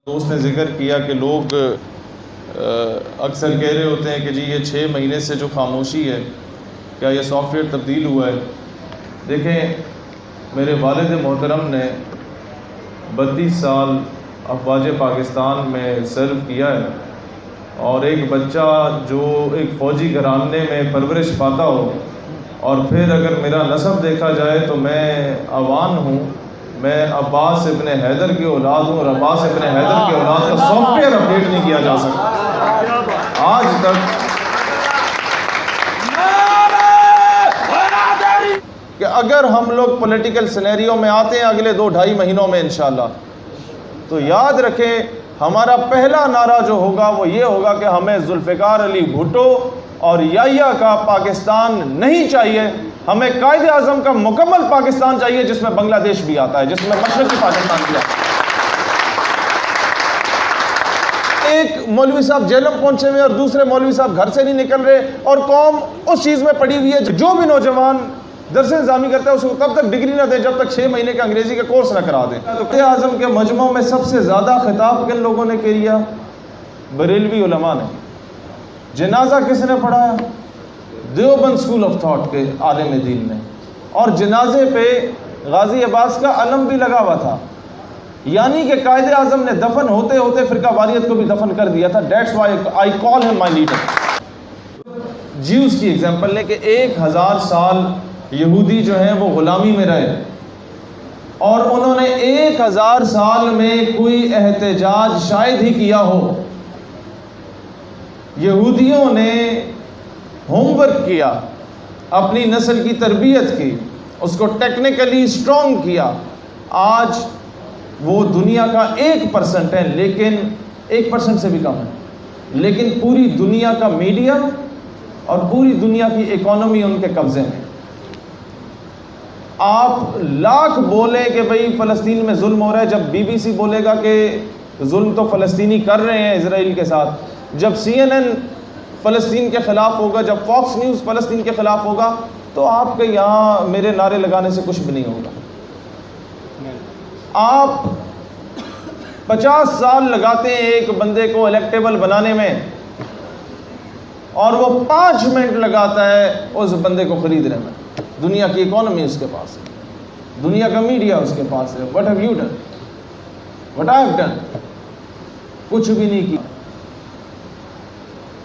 दोस्त ने जिक्र किया कि लोग अक्सर कह रहे होते हैं कि जी ये 6 महीने से जो खामोशी है, क्या ये सॉफ्टवेयर तब्दील हुआ है। देखें, मेरे वालिद मोहतरम ने 32 साल अफवाज पाकिस्तान में सर्व किया है, और एक बच्चा जो एक फ़ौजी घराने में परवरिश पाता हो, और फिर अगर मेरा नसब देखा जाए तो मैं अवान हूँ, मैं अब्बास इब्न हैदर की औलाद हूँ, और अब्बास इब्न हैदर की औलाद का सॉफ्टवेयर अपडेट नहीं किया जा सकता आज तक। कि अगर हम लोग पॉलिटिकल सिनेरियो में आते हैं अगले 2-2.5 महीनों में इंशाल्लाह, तो याद रखें हमारा पहला नारा जो होगा वो ये होगा कि हमें जुल्फ़िकार अली भुट्टो और याहिया का पाकिस्तान नहीं चाहिए, हमें कायदे आज़म का मुकम्मल पाकिस्तान चाहिए जिसमें बांग्लादेश भी आता है, जिसमें मशरक़ी पाकिस्तान भी आता है। एक मौलवी साहब जेलम पहुंचे हुए और दूसरे मौलवी साहब घर से नहीं निकल रहे, और कौम उस चीज़ में पड़ी हुई है। जो भी नौजवान दरस इंतज़ामी करता है उसको तब तक डिग्री ना दें जब तक 6 महीने का अंग्रेज़ी का कोर्स ना करा दें। तो कायदे आज़म के मजमू में सबसे ज़्यादा खिताब किन लोगों ने किया? बरेलवी उलमा ने। जनाजा किसने पढ़ाया? देवबंद स्कूल ऑफ थॉट के आलिम दीन ने, और जनाजे पे गाजी अब्बास का अलम भी लगा हुआ था। यानी कि कायदे आज़म ने दफन होते होते फ़िरका वारियत को भी दफन कर दिया था। Dates why I call him my leader. Jews की एग्जाम्पल लें कि 1000 साल यहूदी जो हैं वो ग़ुलामी में रहे, और उन्होंने 1000 साल में कोई एहतजाज शायद ही किया हो। यहूदियों ने होमवर्क किया, अपनी नस्ल की तरबियत की, उसको टेक्निकली स्ट्रॉन्ग किया। आज वो दुनिया का 1% है, लेकिन 1% से भी कम है, लेकिन पूरी दुनिया का मीडिया और पूरी दुनिया की इकोनॉमी उनके कब्जे में। आप लाख बोले कि भाई फ़लस्तीन में जुल्म हो रहा है, जब बीबीसी बोलेगा कि जुल्म तो फ़लस्तीनी कर रहे हैं इजराइल के साथ, जब CNN फ़लस्तीन के ख़िलाफ़ होगा, जब फॉक्स न्यूज़ फ़लस्तीन के ख़िलाफ़ होगा, तो आपके यहाँ मेरे नारे लगाने से कुछ भी नहीं होगा। आप 50 साल लगाते हैं एक बंदे को इलेक्टेबल बनाने में, और वो 5 मिनट लगाता है उस बंदे को ख़रीदने में। दुनिया की इकोनॉमी उसके पास है, दुनिया का मीडिया उसके पास है। What have you done? What I have done? कुछ भी नहीं किया।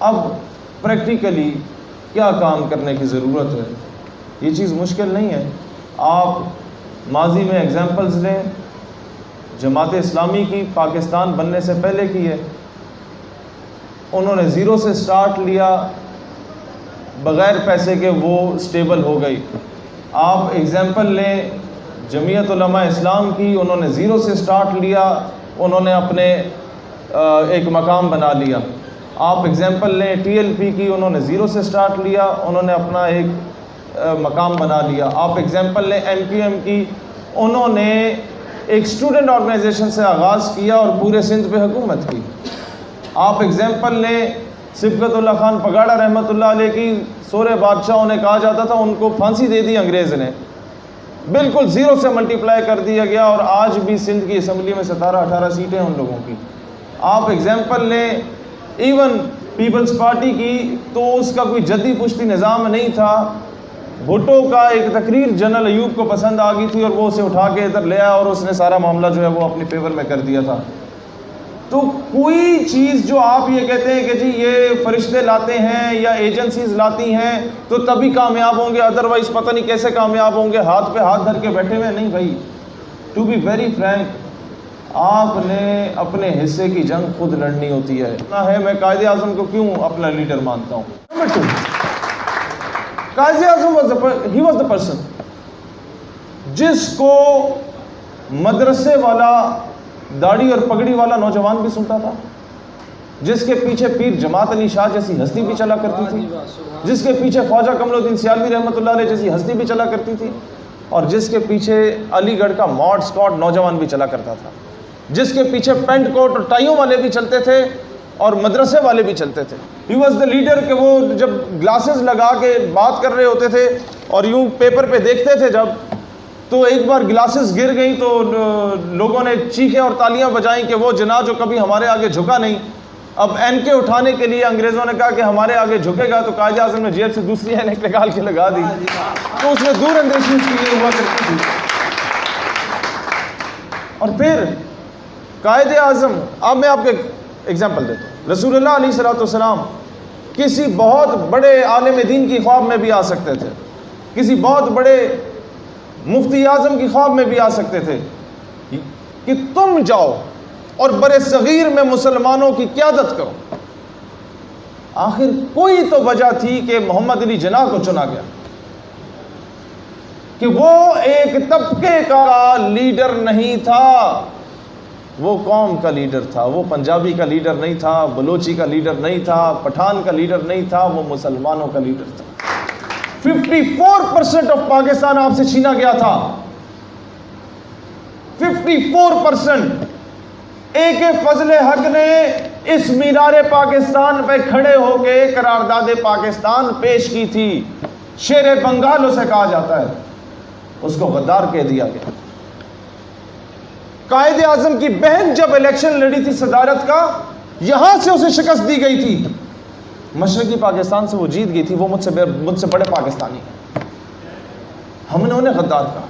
अब प्रैक्टिकली क्या काम करने की ज़रूरत है? ये चीज़ मुश्किल नहीं है। आप माजी में एग्जाम्पल्स लें, जमात इस्लामी की पाकिस्तान बनने से पहले की है, उन्होंने ज़ीरो से स्टार्ट लिया, बग़ैर पैसे के वो स्टेबल हो गई। आप एग्ज़ाम्पल लें जमीयत उलमा इस्लाम की, उन्होंने ज़ीरो से स्टार्ट लिया, उन्होंने अपने एक मकाम बना लिया। आप एग्ज़ाम्पल लें TLP की, उन्होंने ज़ीरो से स्टार्ट लिया, उन्होंने अपना एक मकाम बना लिया। आप एग्ज़ाम्पल लें MQM की, उन्होंने एक स्टूडेंट ऑर्गेनाइजेशन से आगाज़ किया और पूरे सिंध पे हुकूमत की। आप एग्ज़ाम्पल लें सिबकतुल्लाह खान पगाड़ा रहमतुल्लाह अलैह की, सोरे बादशाहों ने कहा जाता था, उनको फांसी दे दी अंग्रेज़ ने, बिल्कुल ज़ीरो से मल्टीप्लाई कर दिया गया, और आज भी सिंध की असम्बली में 17-18 सीटें उन लोगों की। आप एग्ज़ाम्पल लें इवन पीपल्स पार्टी की, तो उसका कोई जद्दी पुश्ती निज़ाम नहीं था। भुट्टो का एक तकरीर जनरल अयूब को पसंद आ गई थी, और वो उसे उठा के इधर ले आया, और उसने सारा मामला जो है वो अपने फेवर में कर दिया था। तो कोई चीज़ जो आप ये कहते हैं कि जी ये फरिश्ते लाते हैं या एजेंसीज लाती हैं तो तभी कामयाब होंगे, अदरवाइज़ पता नहीं कैसे कामयाब होंगे, हाथ पे हाथ धर के बैठे हुए नहीं भाई। टू बी वेरी फ्रैंक, आपने अपने हिस्से की जंग खुद लड़नी होती है ना। है मैं कायदे आज़म को क्यों अपना लीडर मानता हूँ? नंबर 2, कायदे आज़म वॉज द पर्सन जिसको मदरसे वाला दाढ़ी और पगड़ी वाला नौजवान भी सुनता था, जिसके पीछे पीर जमात अली शाह जैसी हस्ती भी चला करती थी, जिसके पीछे ख्वाजा कमरुद्दीन सियालवी रहमतुल्लाह अलैह जैसी हस्ती भी चला करती थी, और जिसके पीछे अलीगढ़ का मॉड स्कॉट नौजवान भी चला करता था, जिसके पीछे पेंट कोट और टाइयों वाले भी चलते थे और मदरसे वाले भी चलते थे। ही वॉज द लीडर कि वो जब ग्लासेस लगा के बात कर रहे होते थे और यूं पेपर पे देखते थे जब, तो एक बार गिलासेस गिर गई तो लोगों ने चीखें और तालियां बजाई कि वो जना जो कभी हमारे आगे झुका नहीं। अब एनके उठाने के लिए अंग्रेजों ने कहा कि हमारे आगे झुकेगा, तो कायदे आज़म ने जेब से दूसरी एनक निकाल के लगा दी। तो उसमें दूर अंदेशी उसकी ये हुआ करती थी। और फिर कायदे आज़म, अब मैं आपको एग्जाम्पल देता हूँ। रसूलुल्लाह अलैहिस्सलाम किसी बहुत बड़े आलिम दीन की ख्वाब में भी आ सकते थे, किसी बहुत बड़े मुफ्ती आज़म की ख्वाब में भी आ सकते थे कि तुम जाओ और बड़े सगीर में मुसलमानों की क़यादत करो। आखिर कोई तो वजह थी कि मोहम्मद अली जिन्नाह को चुना गया कि वो एक तबके का लीडर नहीं था, वो कौम का लीडर था। वो पंजाबी का लीडर नहीं था, बलोची का लीडर नहीं था, पठान का लीडर नहीं था, वो मुसलमानों का लीडर था। 54% ऑफ पाकिस्तान आपसे छीना गया था। 54%। ए फजले हक ने इस मीनारे पाकिस्तान पे खड़े होके करारदादे पाकिस्तान पेश की थी। शेरे बंगाल उसे कहा जाता है, उसको गद्दार कह दिया गया। कायदे आज़म की बहन जब इलेक्शन लड़ी थी सदारत का, यहां से उसे शिकस्त दी गई थी। मशरकी पाकिस्तान से वो जीत गई थी। वो मुझसे बड़े पाकिस्तानी हैं। हमने उन्हें गद्दार कहा।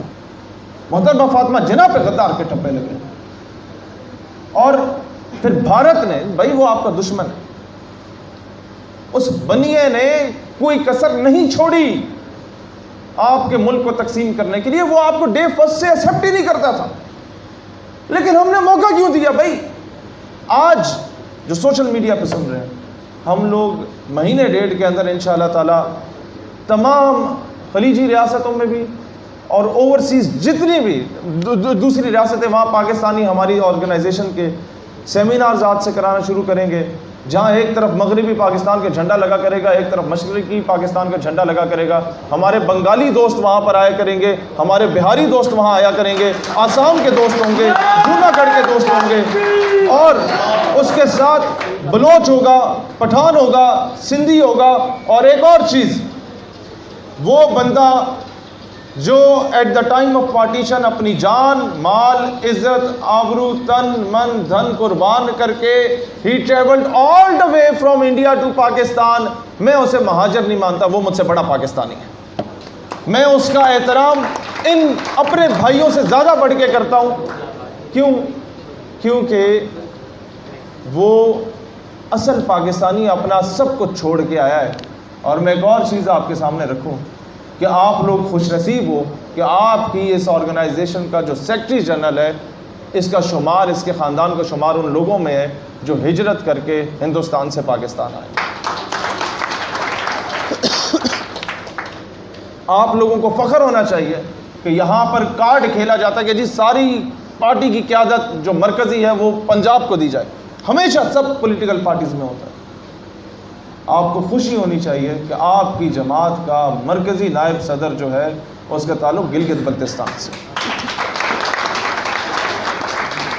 मोहतरमा फातिमा जिन्नाह पे गद्दार के टप्पे लगे। और फिर भारत ने, भाई वो आपका दुश्मन है, उस बनिए ने कोई कसर नहीं छोड़ी आपके मुल्क को तकसीम करने के लिए। वो आपको डे फर्स्ट से एक्सेप्ट ही नहीं करता था, लेकिन हमने मौका क्यों दिया? भाई आज जो सोशल मीडिया पे सुन रहे हैं, हम लोग महीने डेढ़ के अंदर इंशाअल्लाह ताला तमाम खलीजी रियासतों में भी और ओवरसीज़ जितनी भी दूसरी रियासतें, वहाँ पाकिस्तानी हमारी ऑर्गेनाइजेशन के सेमिनार्स आज से कराना शुरू करेंगे, जहाँ एक तरफ मगरबी पाकिस्तान का झंडा लगा करेगा, एक तरफ मशरकी पाकिस्तान का झंडा लगा करेगा। हमारे बंगाली दोस्त वहाँ पर आया करेंगे, हमारे बिहारी दोस्त वहाँ आया करेंगे, आसाम के दोस्त होंगे, जूनागढ़ के दोस्त होंगे, और उसके साथ बलोच होगा, पठान होगा, सिंधी होगा। और एक और चीज़, वो बंदा जो at the time of partition अपनी जान, माल, इज्जत, आबरू, तन, मन, धन कुर्बान करके ही travelled all the way from India to Pakistan, मैं उसे महाजर नहीं मानता, वो मुझसे बड़ा पाकिस्तानी है। मैं उसका एहतराम इन अपने भाइयों से ज़्यादा बढ़ के करता हूँ। क्यों? क्योंकि वो असल पाकिस्तानी अपना सब कुछ छोड़ के आया है। और मैं एक और चीज़ आपके सामने रखूँ कि आप लोग खुशनसीब हो कि आपकी इस ऑर्गेनाइजेशन का जो सेक्रेटरी जनरल है, इसका शुमार, इसके ख़ानदान का शुमार उन लोगों में है जो हिजरत करके हिंदुस्तान से पाकिस्तान आए। आप लोगों को फ़ख्र होना चाहिए कि यहाँ पर कार्ड खेला जाता है कि जी सारी पार्टी की क़यादत जो मरकज़ी है वो पंजाब को दी जाए। हमेशा सब पॉलिटिकल पार्टीज़ में होता है। आपको खुशी होनी चाहिए कि आपकी जमात का मरकज़ी नायब सदर जो है उसका ताल्लुक़ गिलगित बल्तिस्तान से।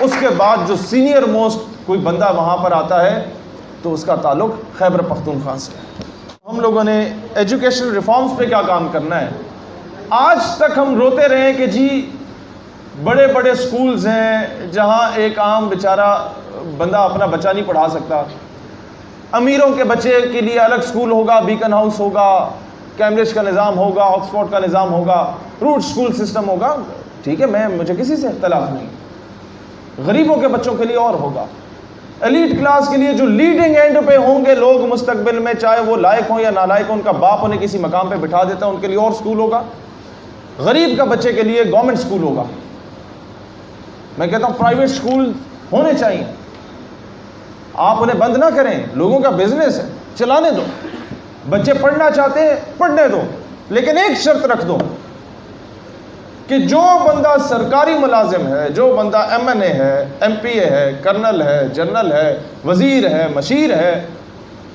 उसके बाद जो सीनियर मोस्ट कोई बंदा वहाँ पर आता है तो उसका ताल्लुक़ खैबर पख्तूनख्वा से है। हम लोगों ने एजुकेशन रिफॉर्म्स पे क्या काम करना है। आज तक हम रोते रहे कि जी बड़े बड़े स्कूल्स हैं जहाँ एक आम बेचारा बंदा अपना बच्चा नहीं पढ़ा सकता। अमीरों के बच्चे के लिए अलग स्कूल होगा, बीकन हाउस होगा, कैम्ब्रिज का निज़ाम होगा, ऑक्सफोर्ड का निज़ाम होगा, रूट स्कूल सिस्टम होगा। ठीक है, मुझे किसी से इख्तलाफ नहीं। गरीबों के बच्चों के लिए और होगा। एलीट क्लास के लिए जो लीडिंग एंड पे होंगे लोग मुस्तकबिल में, चाहे वो लायक हो या नालायक हो, उनका बाप उन्हें किसी मकाम पे बिठा देता है, उनके लिए और स्कूल होगा। गरीब का बच्चे के लिए गवर्नमेंट स्कूल होगा। मैं कहता हूँ प्राइवेट स्कूल होने चाहिए। आप उन्हें बंद ना करें, लोगों का बिजनेस है, चलाने दो। बच्चे पढ़ना चाहते हैं पढ़ने दो, लेकिन एक शर्त रख दो कि जो बंदा सरकारी मुलाजिम है, जो बंदा MNA है, MPA है, कर्नल है, जनरल है, वजीर है, मशीर है,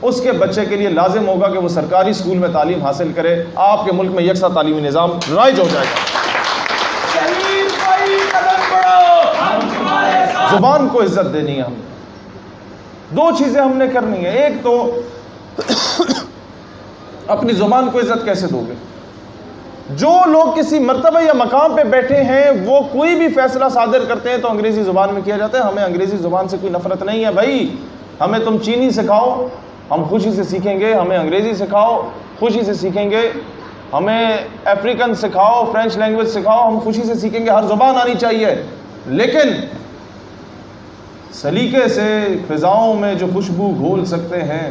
उसके बच्चे के लिए लाजिम होगा कि वो सरकारी स्कूल में तालीम हासिल करे। आपके मुल्क में यकसा तालीमी निज़ाम राइज हो जाएगा। जुबान को इज्जत देनी है हमने। दो चीज़ें हमने करनी है। एक तो अपनी ज़ुबान को इज़्ज़त कैसे दोगे? जो लोग किसी मर्तबे या मकाम पे बैठे हैं वो कोई भी फैसला सादिर करते हैं तो अंग्रेज़ी ज़ुबान में किया जाता है। हमें अंग्रेज़ी ज़ुबान से कोई नफ़रत नहीं है भाई। हमें तुम चीनी सिखाओ, हम खुशी से सीखेंगे। हमें अंग्रेज़ी सिखाओ, खुशी से सीखेंगे। हमें अफ्रीकन सिखाओ, फ्रेंच लैंग्वेज सिखाओ, हम खुशी से सीखेंगे। हर ज़ुबान आनी चाहिए, लेकिन सलीके से फ़िज़ाओं में जो खुशबू घोल सकते हैं।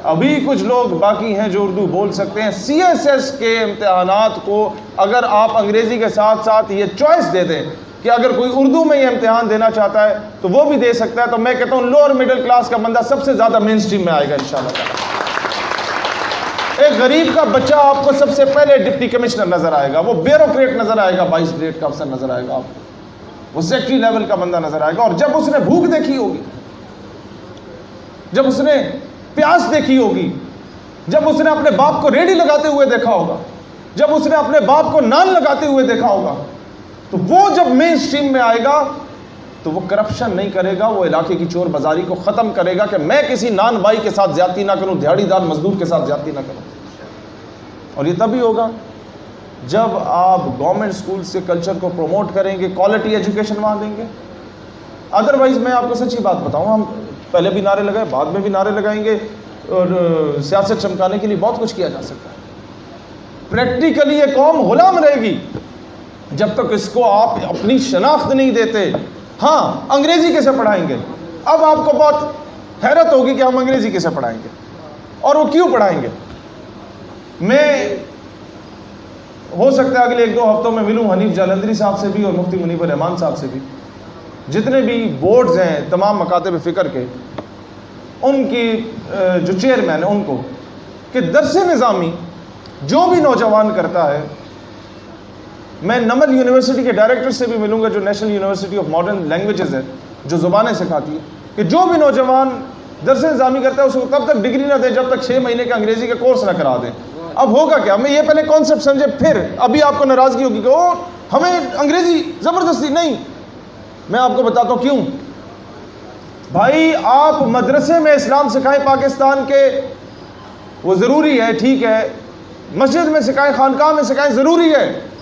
अभी कुछ लोग बाकी हैं जो उर्दू बोल सकते हैं। CSS के इम्तिहानात को अगर आप अंग्रेज़ी के साथ साथ ये चॉइस दे दें कि अगर कोई उर्दू में ये इम्तिहान देना चाहता है तो वो भी दे सकता है, तो मैं कहता हूँ लोअर मिडिल क्लास का बंदा सबसे ज़्यादा मेन स्ट्रीम में आएगा इंशाल्लाह। एक गरीब का बच्चा आपको सबसे पहले डिप्टी कमिश्नर नज़र आएगा, वो ब्यूरोक्रेट नज़र आएगा, 22 ग्रेड का अफसर नज़र आएगा आपको, वो सेक्रेटरी लेवल का बंदा नज़र आएगा। और जब उसने भूख देखी होगी, जब उसने प्यास देखी होगी, जब उसने अपने बाप को रेडी लगाते हुए देखा होगा, जब उसने अपने बाप को नान लगाते हुए देखा होगा, तो वो जब मेन स्ट्रीम में आएगा तो वो करप्शन नहीं करेगा, वो इलाके की चोर बाजारी को ख़त्म करेगा कि मैं किसी नान भाई के साथ ज्यादती ना करूं, दिहाड़ीदार मजदूर के साथ ज्यादती ना करूं। और ये तभी होगा जब आप गवर्नमेंट स्कूल से कल्चर को प्रमोट करेंगे, क्वालिटी एजुकेशन वहाँ देंगे। अदरवाइज़ मैं आपको सच्ची बात बताऊँ, हम पहले भी नारे लगाए, बाद में भी नारे लगाएंगे, और सियासत चमकाने के लिए बहुत कुछ किया जा सकता है। प्रैक्टिकली ये कौम गुलाम रहेगी जब तक इसको आप अपनी शनाख्त नहीं देते। हाँ, अंग्रेज़ी कैसे पढ़ाएंगे? अब आपको बहुत हैरत होगी कि हम अंग्रेज़ी कैसे पढ़ाएंगे और वो क्यों पढ़ाएंगे। मैं हो सकता है अगले 1-2 हफ्तों में मिलूँ हनीफ जालंधरी साहब से भी और मुफ्ती मुनीबर रहमान साहब से भी, जितने भी बोर्ड्स हैं तमाम मकातब फ़िक्र के, उनकी जो चेयरमैन है उनको, कि दर्स निज़ामी जो भी नौजवान करता है, मैं नमल यूनिवर्सिटी के डायरेक्टर से भी मिलूंगा जो national university of modern languages है, जो ज़ुबानें सिखाती है, कि जो भी नौजवान दर्स निज़ामी करता है उसको तब तक डिग्री ना दे जब तक 6 महीने का अंग्रेज़ी का कोर्स ना करा दें। अब होगा क्या, मैं ये पहले कॉन्सेप्ट समझे, फिर अभी आपको नाराज़गी होगी कि ओ हमें अंग्रेज़ी ज़बरदस्ती नहीं। मैं आपको बताता हूँ क्यों। भाई आप मदरसे में इस्लाम सिखाएं पाकिस्तान के, वो ज़रूरी है, ठीक है, मस्जिद में सिखाएं, खानकाह में सिखाएं, ज़रूरी है,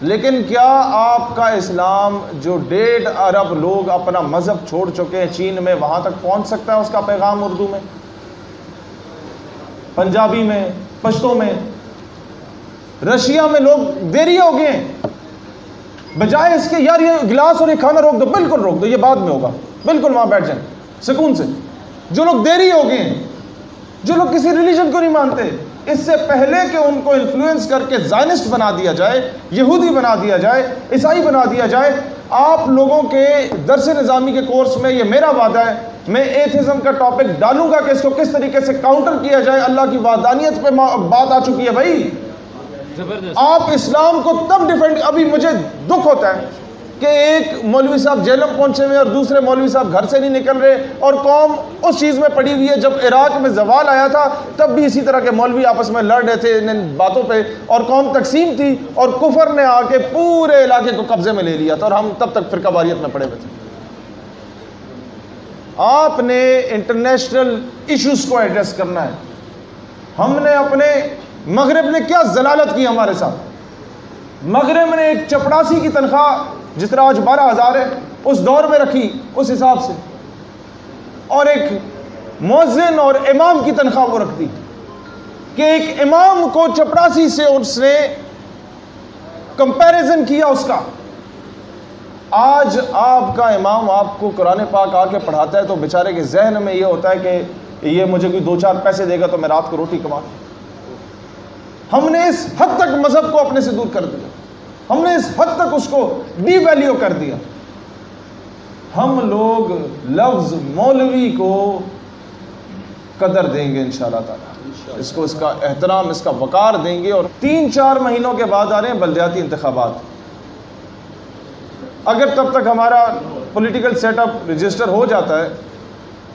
लेकिन क्या आपका इस्लाम जो 1.5 अरब लोग अपना मज़हब छोड़ चुके हैं चीन में, वहाँ तक पहुँच सकता है उसका पैगाम उर्दू में, पंजाबी में, पश्तो में? रशिया में लोग देरी हो गए हैं, बजाय इसके यार ये गिलास और ये खाना रोक दो, बिल्कुल रोक दो, ये बाद में होगा, बिल्कुल वहाँ बैठ जाएं सुकून से। जो लोग देरी हो गए हैं, जो लोग किसी रिलीजन को नहीं मानते, इससे पहले कि उनको इन्फ्लुएंस करके ज़ायनिस्ट बना दिया जाए, यहूदी बना दिया जाए, ईसाई बना दिया जाए, आप लोगों के दर्स निज़ामी के कोर्स में, ये मेरा वादा है, मैं एथिज़म का टॉपिक डालूंगा कि इसको किस तरीके से काउंटर किया जाए। अल्लाह की वादानियत पे बात आ चुकी है भाई। आप इस्लाम को तब डिफेंड, अभी मुझे दुख होता है कि एक मौलवी साहब जेल में पहुंचे हुए और दूसरे मौलवी साहब घर से नहीं निकल रहे, और कौम उस चीज़ में पड़ी हुई है। जब इराक में जवाल आया था तब भी इसी तरह के मौलवी आपस में लड़ रहे थे इन बातों पे, और कौम तकसीम थी और कुफर ने आके पूरे इलाके को कब्जे में ले लिया था, और हम तब तक फिरकावारियत में पड़े हुए थे। आपने इंटरनेशनल इश्यूज को एड्रेस करना है। हमने अपने मगरब ने क्या जलालत की हमारे साथ। मगरब ने एक चपड़ासी की तनख्वाह जिस तरह आज 12,000 है उस दौर में रखी उस हिसाब से, और एक मुअज्जिन और इमाम की तनख्वाह वो रख दी कि एक इमाम को चपड़ासी से उसने कंपैरिजन किया उसका। आज आपका इमाम आपको कुरान पाक आके पढ़ाता है तो बेचारे के जहन में ये होता है कि ये मुझे कोई 2-4 पैसे देगा तो मैं रात को रोटी कमा। हमने इस हद तक मजहब को अपने से दूर कर दिया, हमने इस हद तक उसको डीवैल्यू कर दिया। हम लोग लफ्ज मौलवी को कदर देंगे इंशाअल्लाह ताला, इसको इसका एहतराम, इसका वकार देंगे। और 3-4 महीनों के बाद आ रहे हैं बल्दियाती इंतखाबात। अगर तब तक हमारा पॉलिटिकल सेटअप रजिस्टर हो जाता है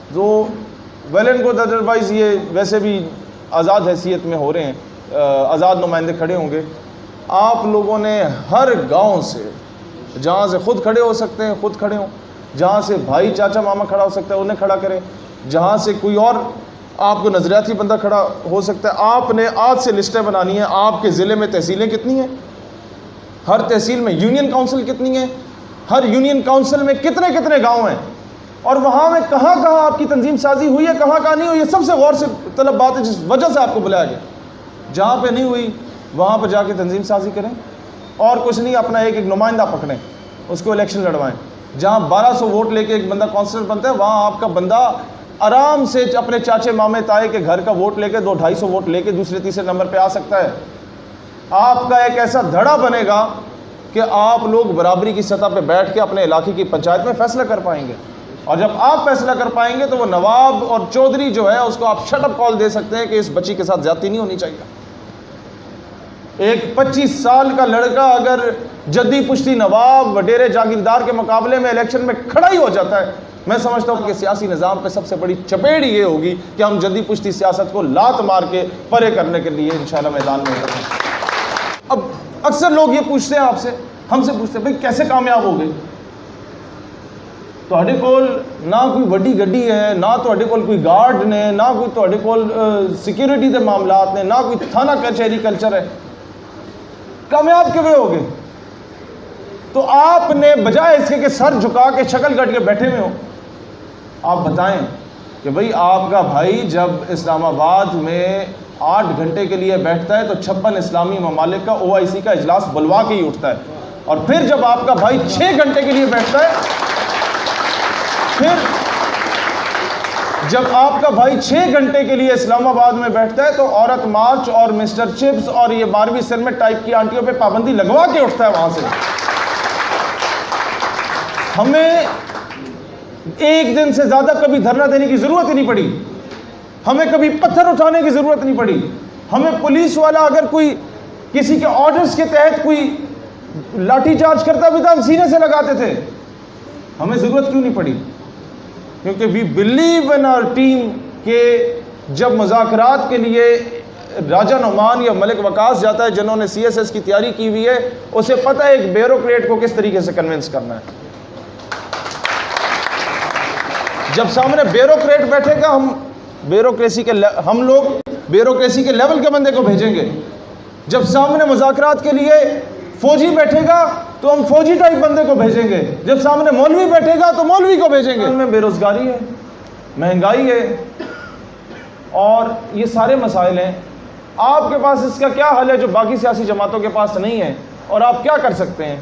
तो वेल एंड गुड, अदरवाइज़ ये वैसे भी आज़ाद हैसियत में हो रहे हैं, आज़ाद नुमाइंदे खड़े होंगे। आप लोगों ने हर गांव से, जहाँ से खुद खड़े हो सकते हैं खुद खड़े हों, जहाँ से भाई चाचा मामा खड़ा हो सकता है उन्हें खड़ा करें, जहाँ से कोई और आपको नजरियाती बंदा खड़ा हो सकता है। आपने आज से लिस्टें बनानी है, आपके ज़िले में तहसीलें कितनी हैं, हर तहसील में यूनियन काउंसिल कितनी है, हर यूनियन काउंसिल में कितने कितने गांव हैं, और वहाँ में कहाँ कहाँ आपकी तंजीम साजी हुई है, कहाँ कहाँ नहीं हुई है। सबसे गौर से तलब बात है जिस वजह से आपको बुलाया गया। जहाँ पे नहीं हुई वहाँ पर जाके तंजीम साजी करें, और कुछ नहीं, अपना एक एक नुमाइंदा पकड़ें, उसको इलेक्शन लड़वाएं। जहाँ 1200 वोट लेके एक बंदा काउंसिलर बनता है, वहाँ आपका बंदा आराम से अपने चाचे मामे ताए के घर का वोट लेके 200-250 वोट लेके दूसरे तीसरे नंबर पे आ सकता है। आपका एक ऐसा धड़ा बनेगा कि आप लोग बराबरी की सतह पे बैठ के अपने इलाके की पंचायत में फैसला कर पाएंगे, और जब आप फैसला कर पाएंगे तो वो नवाब और चौधरी जो है उसको आप शट अप कॉल दे सकते हैं कि इस बच्ची के साथ ज्यादती नहीं होनी चाहिए। एक 25 साल का लड़का अगर जद्दी पुश्ती नवाब वडेरे जागीरदार के मुकाबले में इलेक्शन में खड़ा ही हो जाता है, मैं समझता हूँ कि सियासी निज़ाम पे सबसे बड़ी चपेट ये होगी कि हम जद्दी पुश्ती सियासत को लात मार के परे करने के लिए इंशाल्लाह मैदान में उतरें। अब अक्सर लोग ये पूछते हैं आपसे, हमसे पूछते हैं, भाई कैसे कामयाब हो गए? ਤੁਹਾਡੇ ਕੋਲ ना कोई वड्डी गड्डी है, ना ਤੁਹਾਡੇ ਕੋਲ कोई गार्ड ने, ना कोई ਤੁਹਾਡੇ ਕੋਲ सिक्योरिटी के मामलात ने, ना कोई थाना कचहरी कल्चर है, कामयाब किਵੇਂ हो गए? तो आपने बजाय इसके कि सर झुका के शक्ल कट के बैठे हुए हो, आप बताएं कि भाई आपका भाई जब इस्लामाबाद में 8 घंटे के लिए बैठता है तो 56 इस्लामी ममालिक का OIC का इजलास बुलवा के ही उठता है, और फिर जब आपका भाई 6 घंटे के लिए बैठता है, फिर जब आपका भाई 6 घंटे के लिए इस्लामाबाद में बैठता है तो औरत मार्च और मिस्टर चिप्स और ये 12वीं सिर में टाइप की आंटियों पे पाबंदी लगवा के उठता है वहां से। हमें एक दिन से ज्यादा कभी धरना देने की जरूरत ही नहीं पड़ी, हमें कभी पत्थर उठाने की जरूरत नहीं पड़ी। हमें पुलिस वाला अगर कोई किसी के ऑर्डर्स के तहत कोई लाठीचार्ज करता भी था, हम सीने से लगाते थे, हमें जरूरत क्यों नहीं पड़ी? क्योंकि we believe in our team के जब मुज़ाकरात के लिए राजा नुमान या मलिक वकास जाता है जिन्होंने CSS की तैयारी की हुई है, उसे पता है एक ब्यूरोक्रेट को किस तरीके से कन्विंस करना है। जब सामने ब्यूरोक्रेट बैठेगा, हम लोग ब्यूरोक्रेसी के लेवल के बंदे को भेजेंगे। जब सामने मुज़ाकरात के लिए फौजी बैठेगा तो हम फौजी टाइप बंदे को भेजेंगे, जब सामने मौलवी बैठेगा तो मौलवी को भेजेंगे। उनमें बेरोजगारी है, महंगाई है, और ये सारे मसाइल हैं। आपके पास इसका क्या हल है जो बाकी सियासी जमातों के पास नहीं है, और आप क्या कर सकते हैं?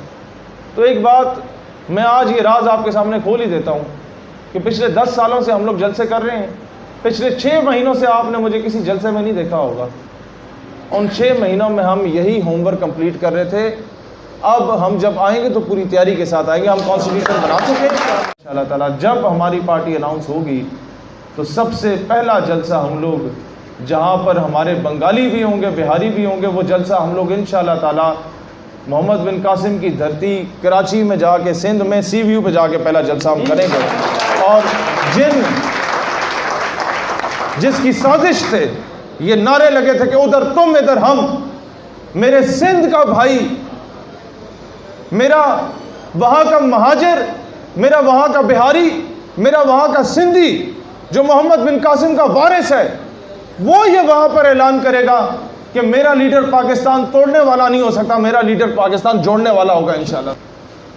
तो एक बात मैं आज ये राज आपके सामने खोल ही देता हूँ कि पिछले 10 सालों से हम लोग जलसे कर रहे हैं। पिछले 6 महीनों से आपने मुझे किसी जलसे में नहीं देखा होगा। उन 6 महीनों में हम यही होमवर्क कंप्लीट कर रहे थे। अब हम जब आएंगे तो पूरी तैयारी के साथ आएंगे। हम कॉन्स्टिट्यूशन बना चुके हैं इंशाअल्लाह ताला। जब हमारी पार्टी अनाउंस होगी तो सबसे पहला जलसा हम लोग जहाँ पर हमारे बंगाली भी होंगे, बिहारी भी होंगे, वो जलसा हम लोग इंशाअल्लाह ताला मोहम्मद बिन कासिम की धरती कराची में जाके, सिंध में सी व्यू पे जाके पहला जलसा हम करेंगे। और जिसकी साजिश थे, ये नारे लगे थे कि उधर तुम इधर हम, मेरे सिंध का भाई, मेरा वहाँ का महाजिर, मेरा वहाँ का बिहारी, मेरा वहाँ का सिंधी जो मोहम्मद बिन कासिम का वारिस है, वो ये वहाँ पर ऐलान करेगा कि मेरा लीडर पाकिस्तान तोड़ने वाला नहीं हो सकता, मेरा लीडर पाकिस्तान जोड़ने वाला होगा इंशाल्लाह।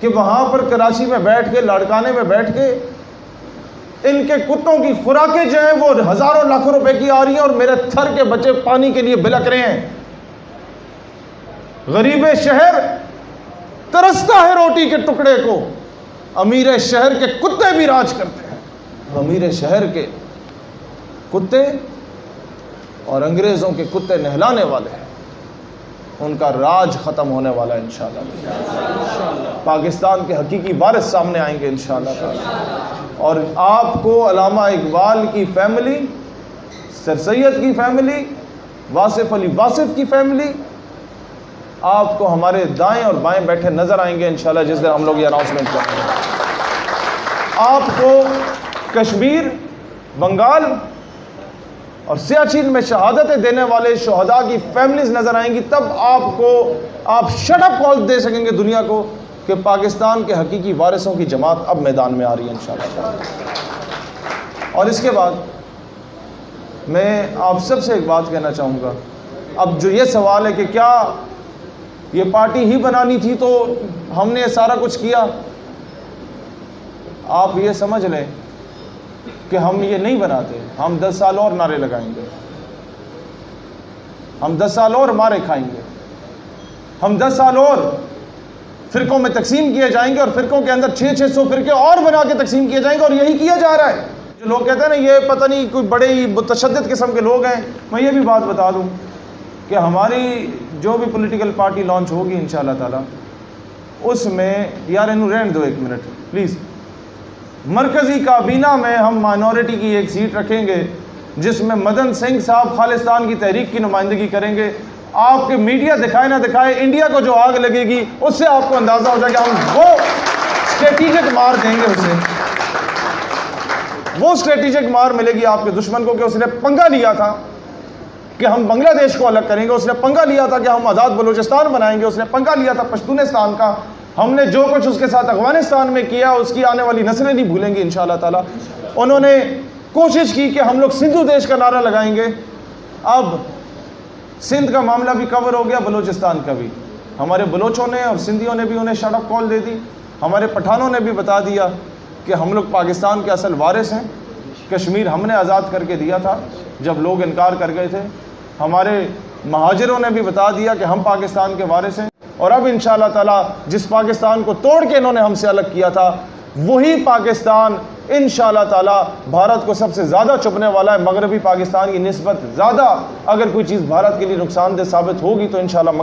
कि वहाँ पर कराची में बैठ के, लाड़काने में बैठ के, इनके कुत्तों की खुराकें जो हैं वो हज़ारों लाखों रुपए की आ रही हैं और मेरे थर के बच्चे पानी के लिए बिलक रहे हैं। गरीब शहर तरसता है रोटी के टुकड़े को, अमीर शहर के कुत्ते भी राज करते हैं। अमीर शहर के कुत्ते और अंग्रेज़ों के कुत्ते नहलाने वाले हैं, उनका राज ख़त्म होने वाला है इंशाअल्लाह। पाकिस्तान के हकीकी वारिस सामने आएंगे इंशाअल्लाह। और आपको अल्लामा इकबाल की फैमिली, सर सैयद की फैमिली, वासिफ अली वासिफ की फैमिली, आपको हमारे दाएं और बाएं बैठे नज़र आएंगे इंशाअल्लाह जिस दिन हम लोग ये अनाउंसमेंट करेंगे। आपको कश्मीर, बंगाल और सियाचिन में शहादतें देने वाले शहदा की फैमिलीज नज़र आएंगी। तब आप शट अप कॉल दे सकेंगे दुनिया को कि पाकिस्तान के हकीकी वारिसों की जमात अब मैदान में आ रही है इंशाअल्लाह। और इसके बाद मैं आप सबसे एक बात कहना चाहूँगा, अब जो ये सवाल है कि क्या ये पार्टी ही बनानी थी तो हमने सारा कुछ किया, आप ये समझ लें कि हम ये नहीं बनाते। हम 10 साल और नारे लगाएंगे, हम 10 साल और मारे खाएंगे, हम 10 साल और फ़िरक़ों में तकसीम किए जाएंगे और फ़िरक़ों के अंदर 600 फ़िरक़े और बना के तकसीम किए जाएंगे। और यही किया जा रहा है। जो लोग कहते हैं ना ये पता नहीं कोई बड़े ही मुतशद्दिद किस्म के लोग हैं, मैं ये भी बात बता दूं कि हमारी जो भी पॉलिटिकल पार्टी लॉन्च होगी इंशाअल्लाह ताला, उसमें यार इन्हों रहने दो 1 मिनट प्लीज़, मरकज़ी काबीना में हम माइनॉरिटी की एक सीट रखेंगे जिसमें मदन सिंह साहब खालिस्तान की तहरीक की नुमाइंदगी करेंगे। आपके मीडिया दिखाए ना दिखाए, इंडिया को जो आग लगेगी उससे आपको अंदाज़ा हो जाएगा। हम वो स्ट्रेटेजिक मार देंगे उसे, वो स्ट्रेटेजिक मार मिलेगी आपके दुश्मन को कि उसने पंगा लिया था कि हम बांग्लादेश को अलग करेंगे, उसने पंगा लिया था कि हम आज़ाद बलूचिस्तान बनाएंगे, उसने पंगा लिया था पश्तूनिस्तान का। हमने जो कुछ उसके साथ अफगानिस्तान में किया उसकी आने वाली नस्लें नहीं भूलेंगी इंशाअल्लाह ताला। उन्होंने कोशिश की कि हम लोग सिंधु देश का नारा लगाएंगे। अब सिंध का मामला भी कवर हो गया, बलूचिस्तान का भी। हमारे बलोचों ने और सिंधियों ने भी उन्हें शट अप कॉल दे दी। हमारे पठानों ने भी बता दिया कि हम लोग पाकिस्तान के असल वारिस हैं, कश्मीर हमने आज़ाद करके दिया था जब लोग इनकार कर गए थे। हमारे महाजिरों ने भी बता दिया कि हम पाकिस्तान के वारिस हैं। और अब इंशाअल्लाह ताला जिस पाकिस्तान को तोड़ के इन्होंने हमसे अलग किया था, वही पाकिस्तान इंशाअल्लाह ताला भारत को सबसे ज़्यादा चुभने वाला है। मगरबी पाकिस्तान की निस्बत ज़्यादा अगर कोई चीज़ भारत के लिए नुकसानदेह साबित होगी तो इंशाअल्लाह